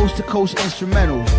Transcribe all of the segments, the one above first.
coast to coast instrumentals.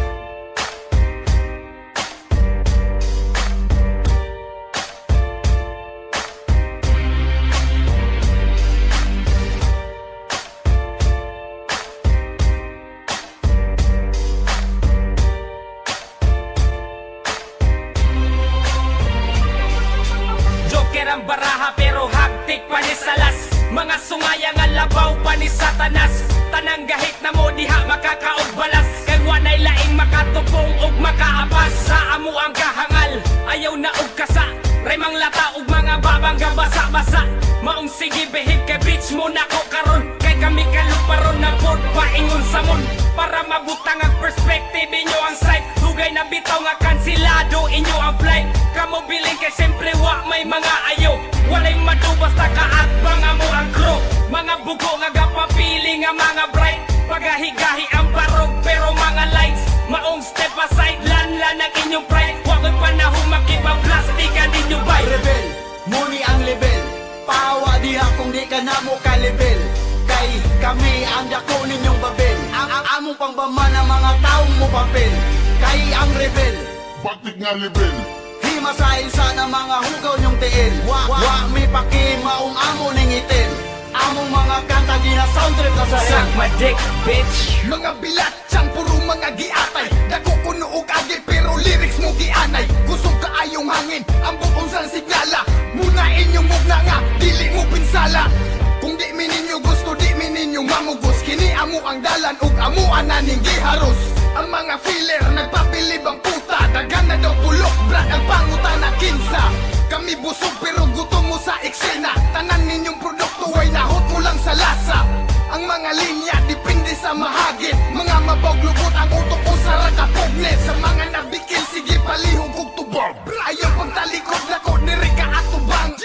Joker ang baraha pero hagtik pa ni salas. Mga sungaya nga labaw pa ni satanas. Tanang gahit na mo diha makakaog balas. Kay wanay laing makatupong ug makaapas. Sa amo ang kahangal, ayaw na og kasa. Remang lata ug mga babang gabasa-basa. Maong sige behib kay bitch mo nako karon. Kay kami kaluparon na pod paingon sa mon. Para mabutang ang perspective inyo ang sight. Dugay na bitaw nga kansilado inyo ang flight. Kamo biling kay siyempre wa may mga ayaw. Walay madubas ta kaatbang amo ang crew. Mga bugo nga gapapili nga mga bright. Pagahigahi ang barog pero mga lights. Maong step aside lanlan ang inyong pride. Wa ko'y panahon makipag-plastikan ninyo bay. Rebel, muni ang level. Pahawa diha kung di ka na mo ka-level. Kay kami ang dako ninyong babel. Ang among pangbama ng mga taong mo papel. Kay ang rebel, Bakit nga level? himasahin sana mga hugaw nyong tiil. Wa mi paki maong amo ning itil. Among mga kanta gina-soundtrip na sa Suck my dick, bitch. Mga bilat, siyang puro mga giatay. Dako kuno og agi pero lyrics mo gianay. Kusog kaayong hangin, ang bukong sang signala. Muna inyong mugna nga, dili mo pinsala. Kung di mi ninyo gusto, di mi ninyo mamugos. Kini amo ang dalan ug amuan na ning giharos. Ang mga filler nagpapilib ang puta. Dagan na daw pulok, brad ang pangutan na kinsa. Kami busog pero gutom mo sa eksena. Tanan ninyong produkto ay nahot mo lang sa lasa. Ang mga linya depende sa mahagit. Mga mabaglubot ang utok ko sa rakapugnet. Sa mga nabikil sige palihog kog tubag. Ayaw pagtalikod lako diri ka atubang.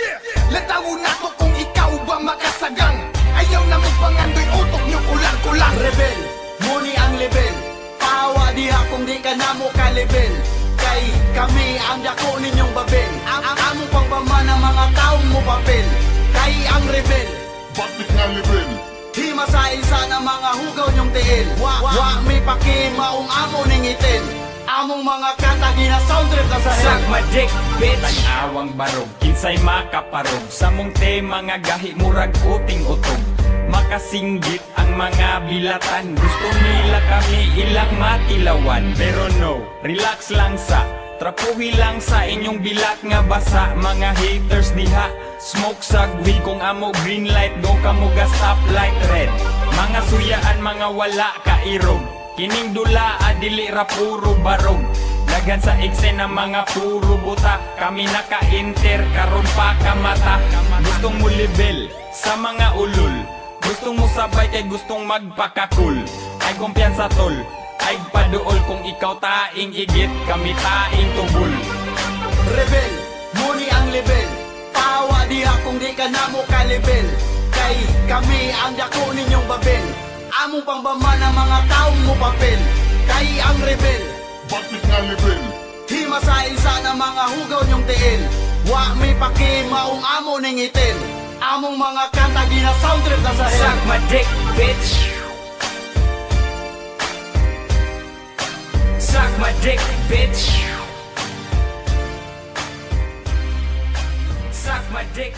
Latawo na to kung ikaw ba makasagang. Ayaw na magpangandoy utok nyo kulang-kulang. rebel, muni ang level. Pahawa diha kung di ka na mo ka-level. Kay kami ang dako ninyong babel. Ang among pangbama ng mga taong mo papel. Kay ang rebel, Bakit nga level? himasahin sana mga hugaw nyong tiil. Wa mi paki maong amo ning itil. Among mga kanta gina-soundtrip na sa Suck hell. my dick, bitch. Tag-awang barog, kinsay makaparog. Sa mong tema nga gahi murag uting utog. Makasinggit ang mga bilatan. Gusto nila kami ilang matilawan. Pero no, relax lang sa trapuhi lang sa inyong bilat nga basa. Mga haters diha, smoke sagwi. Kung amo green light, go kamo ga stoplight red. Mga suyaan, mga wala kairog. Kining dula adili ra puro barog. Dagan sa eksena mga puro buta. Kami naka-enter karon pa kamata. Gustong mo level sa mga ulol. Gustong mo sabay kay gustong magpakakul. Ay kumpiyansa tol, ay paduol. Kung ikaw taing igit, kami taing tubol. Rebel, muni ang level. Pahawa diha kung di ka na mo ka-level. Kay kami ang dako ninyong babel. Among pangbama ng mga taong mo papel. Kay ang rebel, Bakit nga level? himasahin sana mga hugaw nyong tiil. Wa mi paki maong amo ning itil. Among mga kanta gina-soundtrip na sa hell. Suck my dick, bitch. Suck my dick, bitch. Suck my dick.